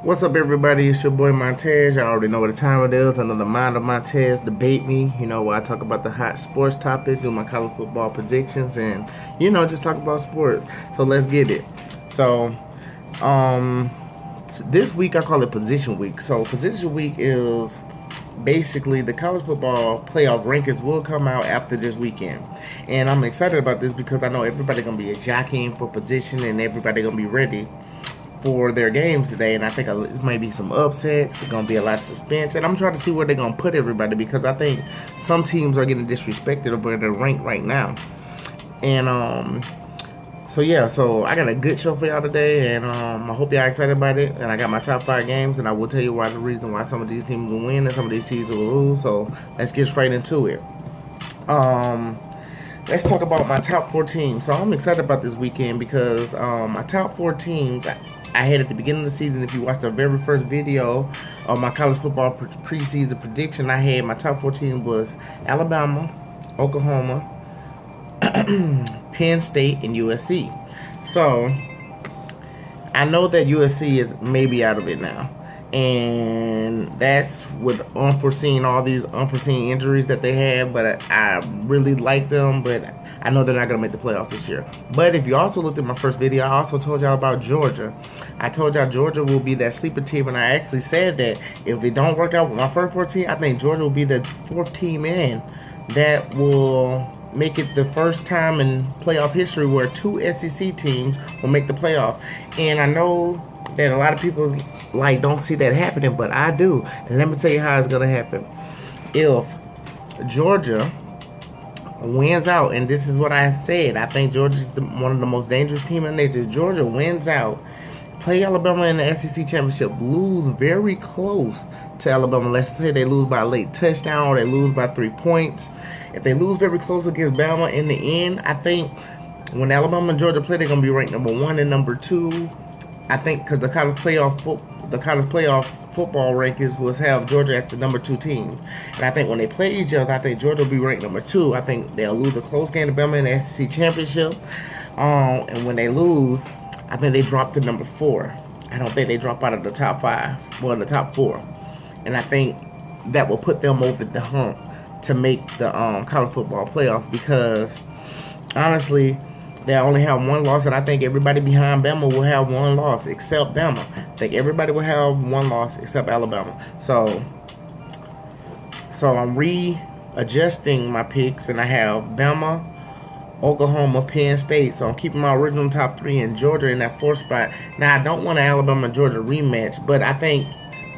What's up, everybody? It's your boy Montez. Y'all already know what the time it is. Another Mind of Montez Debate Me. Where I talk about the hot sports topics, do my college football predictions, and just talk about sports. So let's get it. So, um, this week I call it Position Week. So Position Week is basically the college football playoff rankings will come out after this weekend, and I'm excited about this because I know everybody gonna be jockeying for position and everybody gonna be ready for their games today, and I think it might be some upsets. It's gonna be a lot of suspense, and I'm trying to see where they're gonna put everybody because I think some teams are getting disrespected of where they're ranked right now. And so I got a good show for y'all today, and I hope y'all excited about it. And I got my top 5 games, and I will tell you why the reason why some of these teams will win and some of these teams will lose. So let's get straight into it. Um, let's talk about my top 4 teams. So I'm excited about this weekend because my top 4 teams I had at the beginning of the season. If you watched the very first video of my college football preseason prediction, I had my top 14 was Alabama, Oklahoma, Penn State, and USC. So I know that USC is maybe out of it now. And that's with all these unforeseen injuries that they have. But I really like them, but I know they're not going to make the playoffs this year. But if you also looked at my first video, I also told y'all about Georgia. I told y'all Georgia will be that sleeper team, and I actually said that if it don't work out with my first 14, I think Georgia will be the 4th team in that will make it the first time in playoff history where 2 SEC teams will make the playoff. And I know that a lot of people don't see that happening, but I do. And let me tell you how it's gonna happen. If Georgia wins out, and this is what I said, I think Georgia's one of the most dangerous teams in the nation. If Georgia wins out, play Alabama in the SEC championship, lose very close to Alabama. Let's say they lose by a late touchdown or they lose by 3 points. If they lose very close against Bama in the end, I think when Alabama and Georgia play, they're gonna be ranked number 1 and number 2. I think because the college playoff football rankings will have Georgia at the number 2 team, and I think when they play each other, I think Georgia will be ranked number 2. I think they'll lose a close game to Bama in the SEC championship, and when they lose, I think they drop to number 4. I don't think they drop out of the top 5, well, the top 4, and I think that will put them over the hump to make the college football playoffs because honestly, they only have 1 loss, and I think everybody behind Bama will have 1 loss except Bama. I think everybody will have 1 loss except Alabama. So I'm readjusting my picks, and I have Bama, Oklahoma, Penn State. So I'm keeping my original top 3 and Georgia in that 4th spot. Now, I don't want an Alabama-Georgia rematch, but I think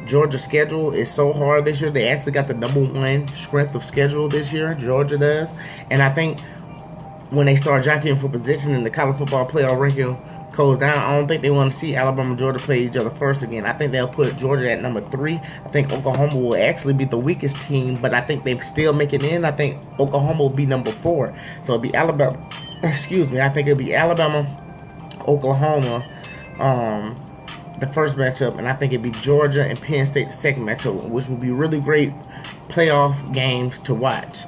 Georgia's schedule is so hard this year. They actually got the number 1 strength of schedule this year. Georgia does. And I think when they start jockeying for position and the college football playoff ranking goes down, I don't think they want to see Alabama and Georgia play each other first again. I think they'll put Georgia at number 3. I think Oklahoma will actually be the weakest team, but I think they still make it in. I think Oklahoma will be number 4. So it'll be Alabama. Excuse me. I think it'll be Alabama, Oklahoma, the first matchup, and I think it'd be Georgia and Penn State the second matchup, which would be really great playoff games to watch.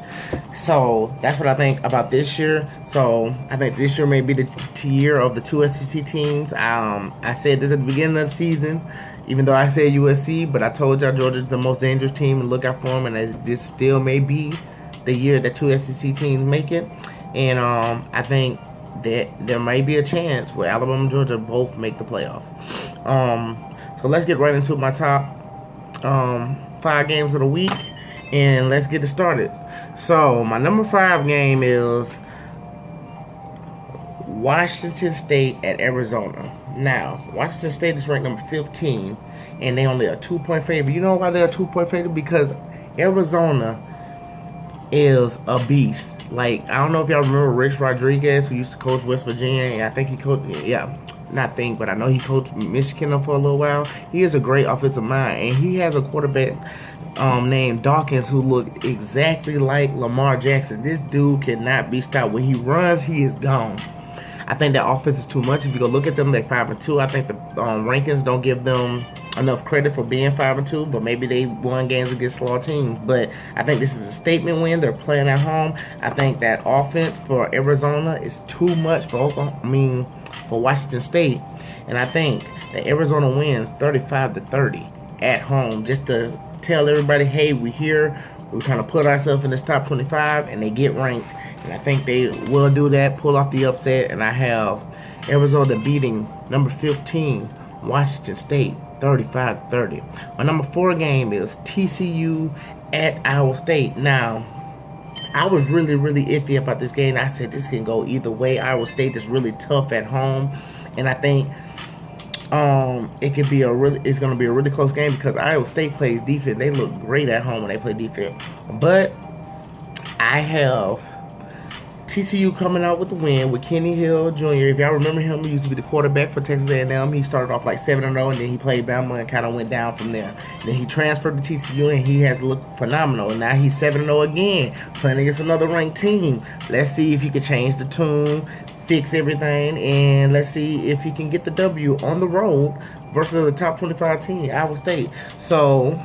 So that's what I think about this year. So I think this year may be the year of the 2 SEC teams. I said this at the beginning of the season, even though I said USC, but I told y'all Georgia's the most dangerous team and look out for them, and this still may be the year that 2 SEC teams make it. And I think that there may be a chance where Alabama and Georgia both make the playoff. So let's get right into my top 5 games of the week, and let's get it started. So my number 5 game is Washington State at Arizona. Now, Washington State is ranked number 15, and they only a 2-point favorite. You know why they're a 2-point favorite? Because Arizona is a beast. I don't know if y'all remember Rich Rodriguez, who used to coach West Virginia, and I think he coached, but I know he coached Michigan for a little while. He is a great offensive mind, and he has a quarterback named Dawkins who looked exactly like Lamar Jackson. This dude cannot be stopped. When he runs, he is gone. I think that offense is too much. If you go look at them, they're 5-2. I think the rankings don't give them enough credit for being 5-2, but maybe they won games against slow teams. But I think this is a statement win. They're playing at home. I think that offense for Arizona is too much for Washington State, and I think that Arizona wins 35-30 at home, just to tell everybody, hey, we're here. We're trying to put ourselves in this top 25, and they get ranked. And I think they will do that, pull off the upset. And I have Arizona beating number 15, Washington State, 35-30. My number 4 game is TCU at Iowa State. Now, I was really, really iffy about this game. I said this can go either way. Iowa State is really tough at home, and I think it's going to be a really close game because Iowa State plays defense. They look great at home when they play defense. But I have TCU coming out with the win with Kenny Hill Jr. If y'all remember him, he used to be the quarterback for Texas A&M. He started off like 7-0, and then he played Bama and kind of went down from there. Then he transferred to TCU, and he has looked phenomenal. And now he's 7-0 again, playing against another ranked team. Let's see if he can change the tune, fix everything, and let's see if he can get the W on the road versus the top 25 team, Iowa State. So,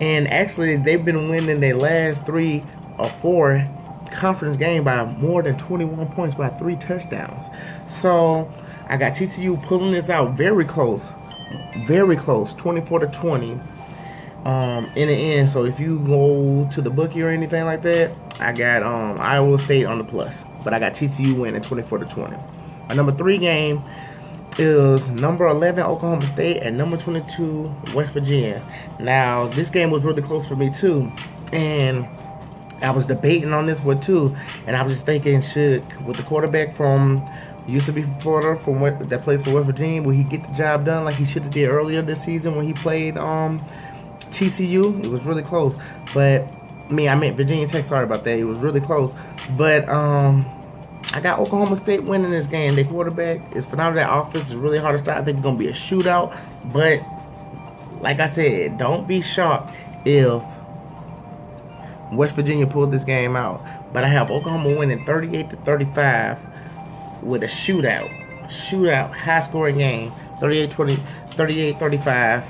and actually, they've been winning their last 3 or 4 conference game by more than 21 points by 3 touchdowns. So I got TCU pulling this out very close, 24-20 in the end. So if you go to the bookie or anything like that, I got Iowa State on the plus, but I got TCU winning 24-20. My number 3 game is number 11 Oklahoma State and number 22 West Virginia. Now this game was really close for me too, and I was debating on this one too, and I was just thinking, with the quarterback from used to be from Florida, that plays for West Virginia, will he get the job done like he should have did earlier this season when he played TCU? It was really close, but I meant Virginia Tech. Sorry about that. It was really close, but I got Oklahoma State winning this game. Their quarterback is phenomenal. That offense is really hard to stop. I think it's gonna be a shootout, but like I said, don't be shocked if West Virginia pulled this game out. But I have Oklahoma winning 38-35 with a shootout, high scoring game, 38-35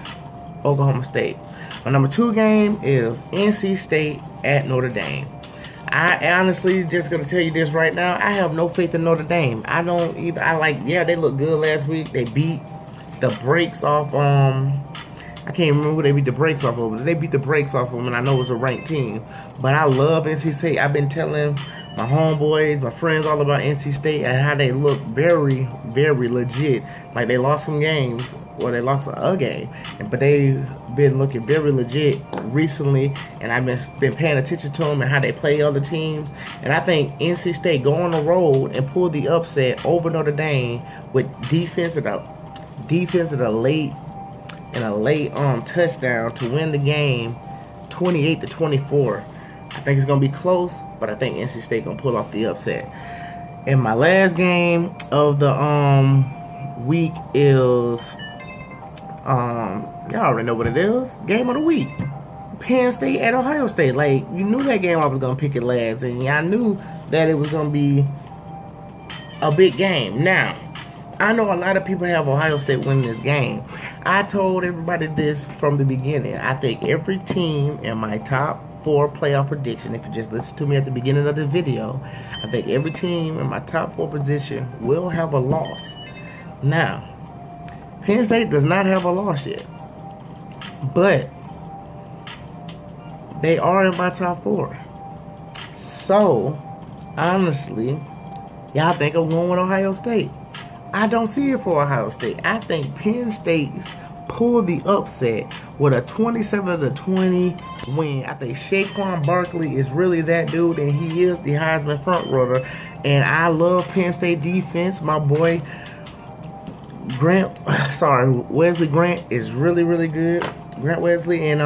Oklahoma State. My number 2 game is NC State at Notre Dame. I honestly just gonna tell you this right now. I have no faith in Notre Dame. They look good last week. They beat the brakes off I can't remember who they beat the brakes off of, but they beat the brakes off of them, and I know it was a ranked team. But I love NC State. I've been telling my homeboys, my friends all about NC State and how they look very, very legit. Like they lost some games, or they lost a game, but they've been looking very legit recently, and I've been paying attention to them and how they play other teams. And I think NC State go on the road and pull the upset over Notre Dame with defense at a late touchdown to win the game 28-24. I think it's gonna be close, but I think NC State gonna pull off the upset. And my last game of the week is y'all already know what it is. Game of the week. Penn State at Ohio State. Like, you knew that game I was gonna pick it last, and I knew that it was gonna be a big game. Now, I know a lot of people have Ohio State winning this game. I told everybody this from the beginning. I think every team in my top 4 playoff prediction, if you just listen to me at the beginning of the video, I think every team in my top 4 position will have a loss. Now, Penn State does not have a loss yet, but they are in my top 4. So, honestly, y'all think I'm going with Ohio State. I don't see it for Ohio State. I think Penn State pulled the upset with a 27-20 win. I think Saquon Barkley is really that dude, and he is the Heisman front runner. And I love Penn State defense. My boy Wesley Grant is really, really good. Grant Wesley, and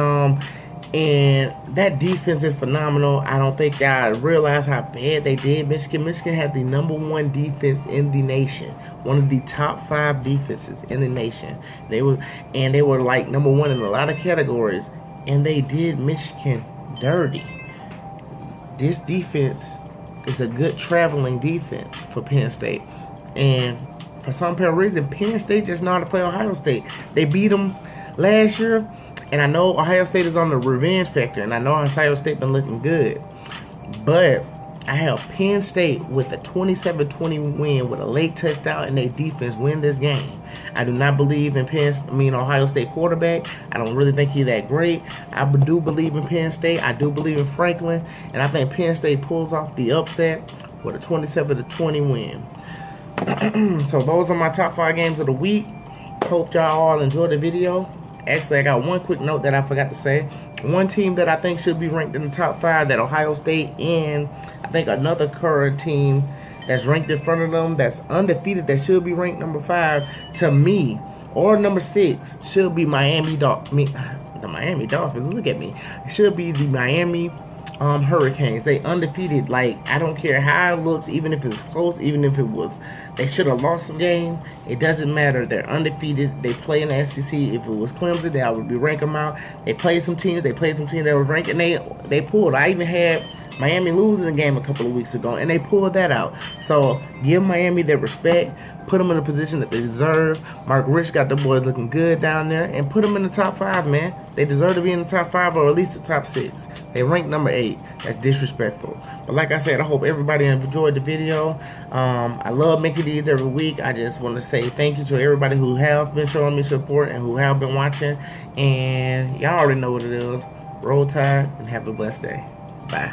that defense is phenomenal. I don't think I realize how bad they did. Michigan had the number 1 defense in the nation, one of the top 5 defenses in the nation. They were like number 1 in a lot of categories, and they did Michigan dirty. This defense is a good traveling defense for Penn State, and for some reason, Penn State just know how to play Ohio State. They beat them last year. And I know Ohio State is on the revenge factor, and I know Ohio State been looking good. But I have Penn State with a 27-20 win with a late touchdown and their defense win this game. I do not believe in Ohio State quarterback. I don't really think he's that great. I do believe in Penn State. I do believe in Franklin. And I think Penn State pulls off the upset with a 27-20 win. So those are my top 5 games of the week. Hope y'all all enjoyed the video. Actually, I got one quick note that I forgot to say. One team that I think should be ranked in the top 5, that Ohio State and I think another current team that's ranked in front of them, that's undefeated, that should be ranked number 5 to me, or number 6, should be the Miami Dolphins. Look at me. It should be the Miami Hurricanes. They undefeated. Like, I don't care how it looks, even if it's close, even if it was, they should have lost the game. It doesn't matter. They're undefeated. They play in the SEC. If it was Clemson, then I would be ranking them out. They played some teams. They played some teams that was ranked, and they pulled. I even had Miami losing the game a couple of weeks ago, and they pulled that out. So give Miami their respect. Put them in a position that they deserve. Mark Rich got the boys looking good down there, and put them in the top 5, man. They deserve to be in the top 5 or at least the top 6. They ranked number 8. That's disrespectful. But like I said, I hope everybody enjoyed the video. I love making these every week. I just want to say thank you to everybody who have been showing me support and who have been watching. And y'all already know what it is. Roll Tide and have a blessed day. Bye.